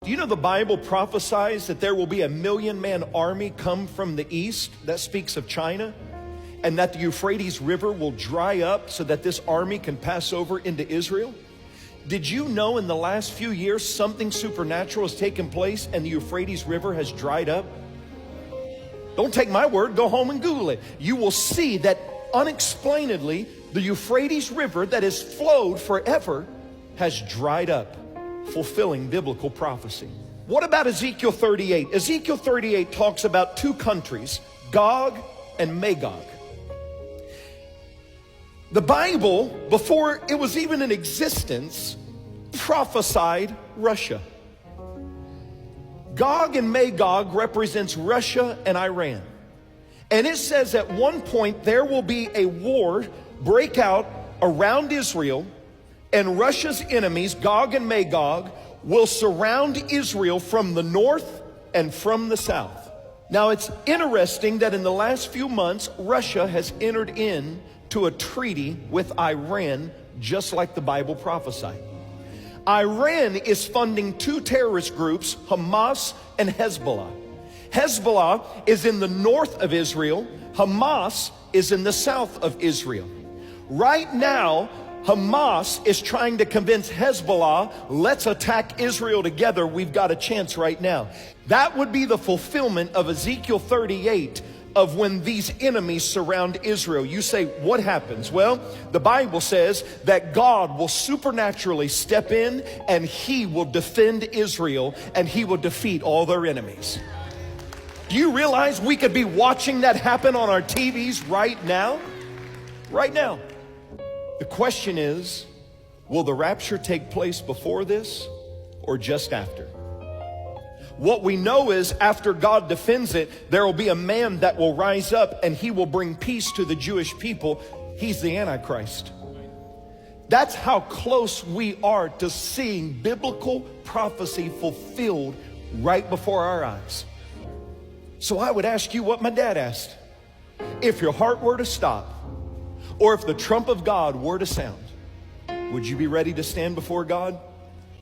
Do you know the Bible prophesies that there will be a 1,000,000-man army come from the east? That speaks of China. And that the Euphrates River will dry up so that this army can pass over into Israel? Did you know in the last few years something supernatural has taken place and the Euphrates River has dried up? Don't take my word, go home and Google it. You will see that unexplainedly the Euphrates River that has flowed forever has dried up, fulfilling biblical prophecy. What about Ezekiel 38? Ezekiel 38 talks about two countries, Gog and Magog. The Bible, before it was even in existence, prophesied Russia. Gog and Magog represents Russia and Iran. And it says at one point there will be a war break out around Israel, and Russia's enemies, Gog and Magog, will surround Israel from the north and from the south. Now it's interesting that in the last few months, Russia has entered into a treaty with Iran, just like the Bible prophesied. Iran is funding two terrorist groups, Hamas and Hezbollah. Hezbollah is in the north of Israel. Hamas is in the south of Israel. Right now, Hamas is trying to convince Hezbollah, let's attack Israel together. We've got a chance right now. That would be the fulfillment of Ezekiel 38 of when these enemies surround Israel. You say, what happens? Well, the Bible says that God will supernaturally step in and He will defend Israel and He will defeat all their enemies. Do you realize we could be watching that happen on our TVs right now? Right now. The question is, will the rapture take place before this or just after? What we know is after God defends it, there will be a man that will rise up and he will bring peace to the Jewish people. He's the Antichrist. That's how close we are to seeing biblical prophecy fulfilled right before our eyes. So I would ask you what my dad asked. If your heart were to stop, or if the trump of God were to sound, would you be ready to stand before God?